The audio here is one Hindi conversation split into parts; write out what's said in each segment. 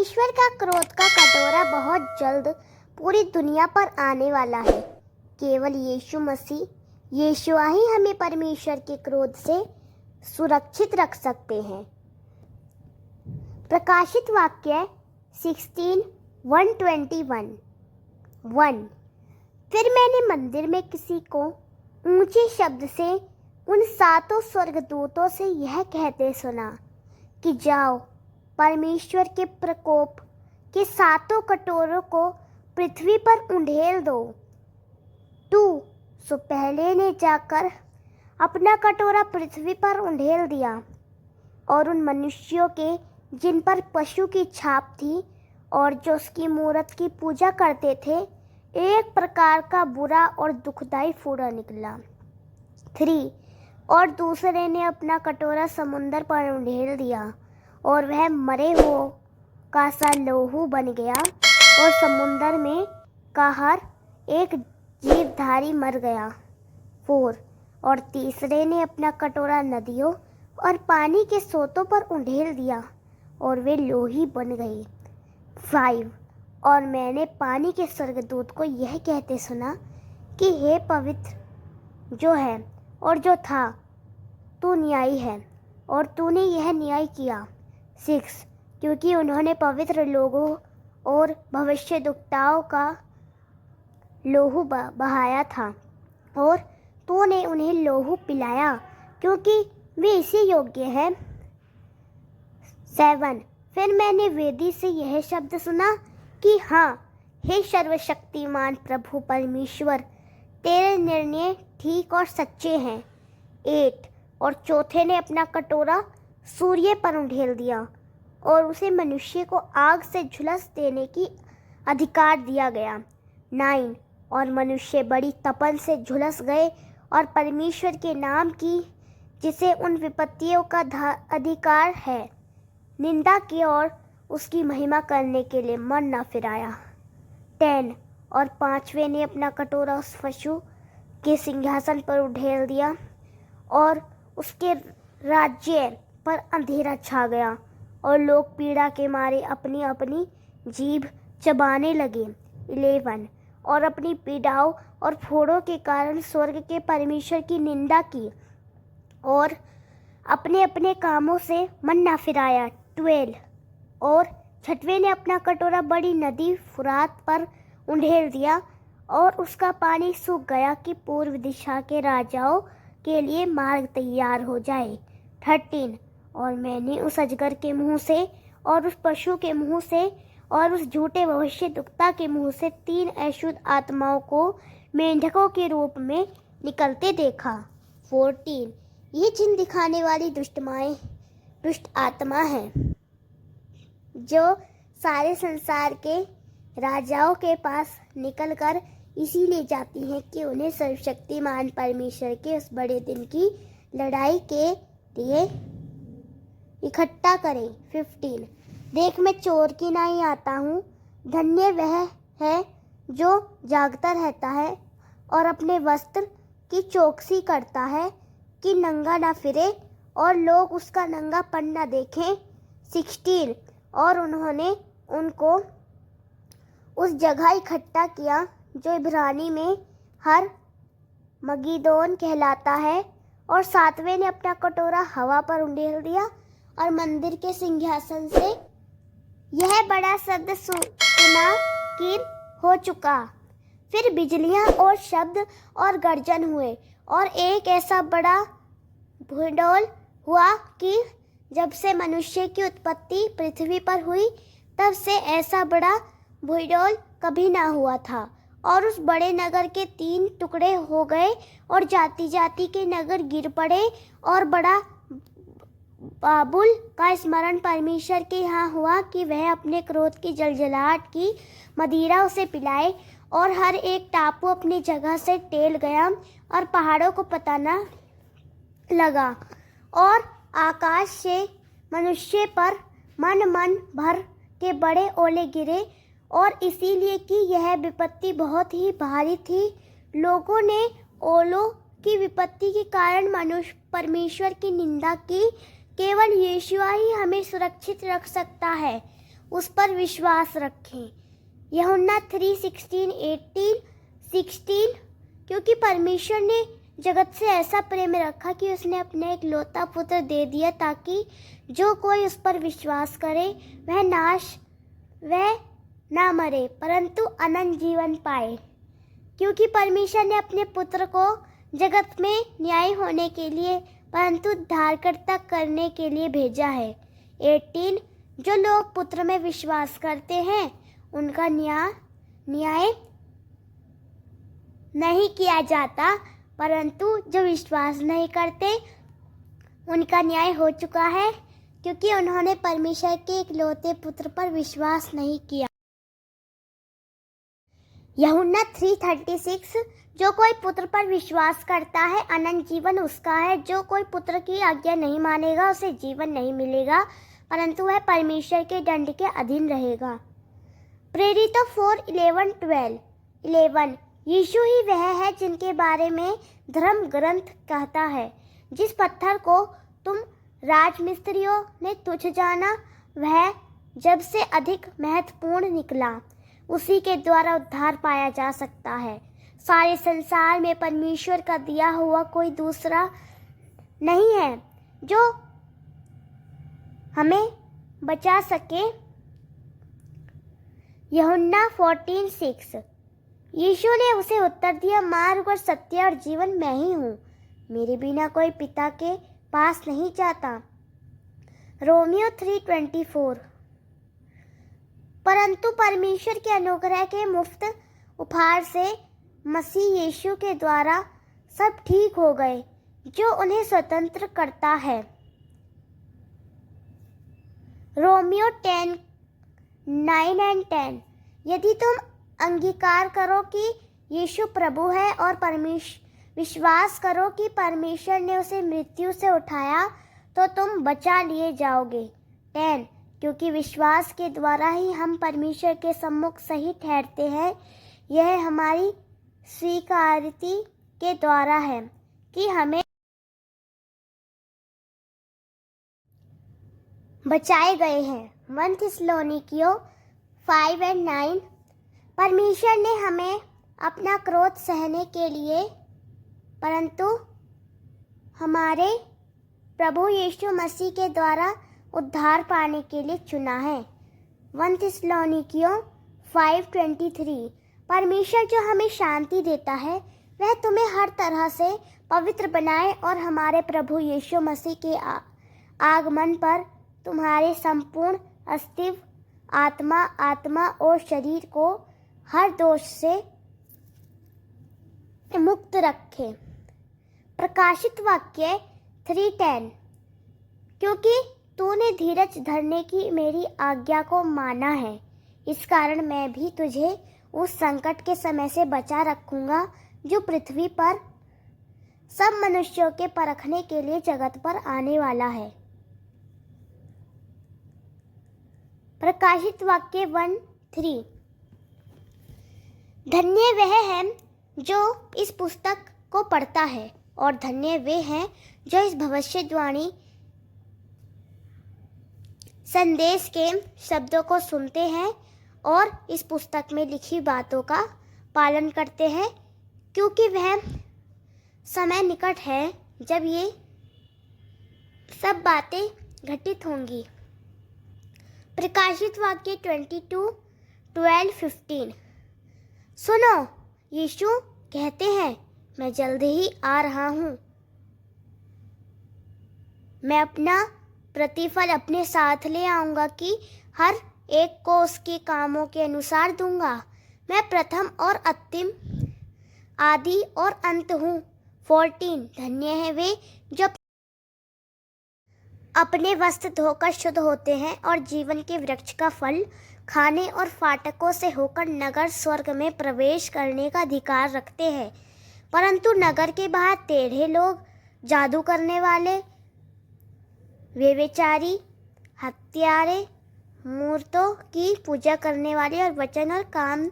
परमेश्वर का क्रोध का कटोरा बहुत जल्द पूरी दुनिया पर आने वाला है। केवल यीशु मसीह, यीशुआ ही हमें परमेश्वर के क्रोध से सुरक्षित रख सकते हैं। प्रकाशित वाक्य 16:121 1। फिर मैंने मंदिर में किसी को ऊंचे शब्द से उन 7 स्वर्गदूतों से यह कहते सुना कि जाओ, परमेश्वर के प्रकोप के 7 कटोरों को पृथ्वी पर उंडेल दो। 2। सो पहले ने जाकर अपना कटोरा पृथ्वी पर उंडेल दिया और उन मनुष्यों के जिन पर पशु की छाप थी और जो उसकी मूरत की पूजा करते थे, एक प्रकार का बुरा और दुखदाई फूड़ा निकला। 3। और दूसरे ने अपना कटोरा समुद्र पर उंडेल दिया और वह मरे हुओं का सा लोहू बन गया और समुद्र में का हर एक जीवधारी मर गया। 4। और तीसरे ने अपना कटोरा नदियों और पानी के सोतों पर उंडेल दिया और वे लोही बन गए। 5। और मैंने पानी के स्वर्गदूत को यह कहते सुना कि हे पवित्र जो है और जो था, तू न्यायी है और तूने यह न्याय किया। 6। क्योंकि उन्होंने पवित्र लोगों और भविष्यद्वक्ताओं का लोहू बहाया था और तूने उन्हें लोहू पिलाया क्योंकि वे इसी योग्य हैं। 7। फिर मैंने वेदी से यह शब्द सुना कि हाँ, हे सर्वशक्तिमान प्रभु परमेश्वर, तेरे निर्णय ठीक और सच्चे हैं। 8। और चौथे ने अपना कटोरा सूर्य पर उंडेल दिया और उसे मनुष्य को आग से झुलस देने की अधिकार दिया गया। 9। और मनुष्य बड़ी तपन से झुलस गए और परमेश्वर के नाम की, जिसे उन विपत्तियों का अधिकार है, निंदा की और उसकी महिमा करने के लिए मन न फिराया। 10। और पांचवें ने अपना कटोरा उस पशु के सिंहासन पर उंडेल दिया और उसके राज्य पर अंधेरा छा गया और लोग पीड़ा के मारे अपनी अपनी जीभ चबाने लगे। 11। और अपनी पीड़ाओं और फोड़ों के कारण स्वर्ग के परमेश्वर की निंदा की और अपने अपने कामों से मन न फिराया। 12। और छठवें ने अपना कटोरा बड़ी नदी फुरात पर उंडेल दिया और उसका पानी सूख गया कि पूर्व दिशा के राजाओं के लिए मार्ग तैयार हो जाए। 13। और मैंने उस अजगर के मुंह से और उस पशु के मुंह से और उस झूठे भविष्यद्वक्ता के मुंह से 3 अशुद्ध आत्माओं को मेंढकों के रूप में निकलते देखा। 14। ये चिन्ह दिखाने वाली दुष्ट आत्मा है जो सारे संसार के राजाओं के पास निकलकर इसीलिए जाती हैं कि उन्हें सर्वशक्तिमान परमेश्वर के उस बड़े दिन की लड़ाई के लिए इकट्ठा करें। 15। देख, मैं चोर की नाई आता हूँ। धन्य वह है जो जागता रहता है और अपने वस्त्र की चौकसी करता है कि नंगा ना फिरे और लोग उसका नंगापन न देखें। 16। और उन्होंने उनको उस जगह इकट्ठा किया जो इब्रानी में हर मगिदोन कहलाता है और 7वें ने अपना कटोरा हवा पर उंडेल दिया और मंदिर के सिंहासन से यह बड़ा शब्द सुना कि हो चुका। फिर बिजलियां और शब्द और गर्जन हुए और एक ऐसा बड़ा भूडोल हुआ कि जब से मनुष्य की उत्पत्ति पृथ्वी पर हुई तब से ऐसा बड़ा भूडोल कभी ना हुआ था। और उस बड़े नगर के 3 टुकड़े हो गए और जाति जाति के नगर गिर पड़े और बड़ा बाबुल का स्मरण परमेश्वर के यहाँ हुआ कि वह अपने क्रोध की जलजलाहट की मदिरा उसे पिलाए और हर एक टापू अपनी जगह से टेल गया और पहाड़ों को पता न लगा और आकाश से मनुष्य पर मन भर के बड़े ओले गिरे और इसीलिए कि यह विपत्ति बहुत ही भारी थी, लोगों ने ओलों की विपत्ति के कारण मनुष्य परमेश्वर की निंदा की। केवल यीशुआ ही हमें सुरक्षित रख सकता है उस पर विश्वास रखें। यूहन्ना 3:16 क्योंकि परमेश्वर ने जगत से ऐसा प्रेम रखा कि उसने अपने इकलौता पुत्र दे दिया ताकि जो कोई उस पर विश्वास करे वह ना मरे परंतु अनंत जीवन पाए। क्योंकि परमेश्वर ने अपने पुत्र को जगत में न्याय होने के लिए परंतु उद्धारकर्ता करने के लिए भेजा है। 18 जो लोग पुत्र में विश्वास करते हैं उनका न्याय नहीं किया जाता परंतु जो विश्वास नहीं करते उनका न्याय हो चुका है क्योंकि उन्होंने परमेश्वर के इकलौते पुत्र पर विश्वास नहीं किया। यूहन्ना 3:36 जो कोई पुत्र पर विश्वास करता है अनंत जीवन उसका है। जो कोई पुत्र की आज्ञा नहीं मानेगा उसे जीवन नहीं मिलेगा परंतु वह परमेश्वर के दंड के अधीन रहेगा। प्रेरितों 4:11 यीशु ही वह है जिनके बारे में धर्म ग्रंथ कहता है, जिस पत्थर को तुम राजमिस्त्रियों ने तुच्छ जाना वह जब से अधिक महत्वपूर्ण निकला। उसी के द्वारा उद्धार पाया जा सकता है। सारे संसार में परमेश्वर का दिया हुआ कोई दूसरा नहीं है जो हमें बचा सके। यूहन्ना 14:6 यीशु ने उसे उत्तर दिया, मार्ग और सत्य और जीवन मैं ही हूँ। मेरे बिना कोई पिता के पास नहीं जाता। रोमियो 3:24 परंतु परमेश्वर के अनुग्रह के मुफ्त उपहार से मसीह यीशु के द्वारा सब ठीक हो गए जो उन्हें स्वतंत्र करता है। रोमियो 10:9-10 यदि तुम अंगीकार करो कि यीशु प्रभु है और विश्वास करो कि परमेश्वर ने उसे मृत्यु से उठाया तो तुम बचा लिए जाओगे। 10 क्योंकि विश्वास के द्वारा ही हम परमेश्वर के सम्मुख सही ठहरते हैं। यह हमारी स्वीकृति के द्वारा है कि हमें बचाए गए हैं। 1 थिस्सलुनीकियों 5:9 परमेश्वर ने हमें अपना क्रोध सहने के लिए परंतु हमारे प्रभु यीशु मसीह के द्वारा उद्धार पाने के लिए चुना है। 1 थिस्सलुनीकियों 5:23 परमेश्वर जो हमें शांति देता है वह तुम्हें हर तरह से पवित्र बनाए और हमारे प्रभु यीशु मसीह के आगमन पर तुम्हारे संपूर्ण अस्तित्व आत्मा और शरीर को हर दोष से मुक्त रखे। प्रकाशित वाक्य 3:10 क्योंकि तूने धीरज धरने की मेरी आज्ञा को माना है इस कारण मैं भी तुझे उस संकट के समय से बचा रखूंगा जो पृथ्वी पर सब मनुष्यों के परखने के लिए जगत पर आने वाला है। प्रकाशित वाक्य 1:3 धन्य वह है जो इस पुस्तक को पढ़ता है और धन्य वे हैं जो इस भविष्यवाणी संदेश के शब्दों को सुनते हैं और इस पुस्तक में लिखी बातों का पालन करते हैं क्योंकि वह समय निकट है जब ये सब बातें घटित होंगी। प्रकाशित वाक्य 22:12-15 सुनो यीशु कहते हैं मैं जल्द ही आ रहा हूँ। मैं अपना प्रतिफल अपने साथ ले आऊँगा कि हर एक को उसके कामों के अनुसार दूंगा। मैं प्रथम और अंतिम आदि और अंत हूँ। 14 धन्य है वे जो अपने वस्त्र धोकर शुद्ध होते हैं और जीवन के वृक्ष का फल खाने और फाटकों से होकर नगर स्वर्ग में प्रवेश करने का अधिकार रखते हैं। परंतु नगर के बाहर टेढ़े लोग, जादू करने वाले, व्यभिचारी, हत्यारे, मूर्तों की पूजा करने वाले और वचन और काम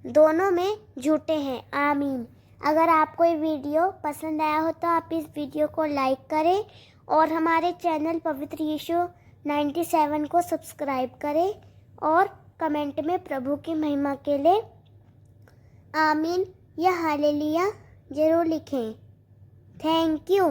दोनों में झूठे हैं। आमीन। अगर आपको ये वीडियो पसंद आया हो तो आप इस वीडियो को लाइक करें और हमारे चैनल पवित्र यीशु 97 को सब्सक्राइब करें और कमेंट में प्रभु की महिमा के लिए आमीन या हालेलुया ज़रूर लिखें। Thank you.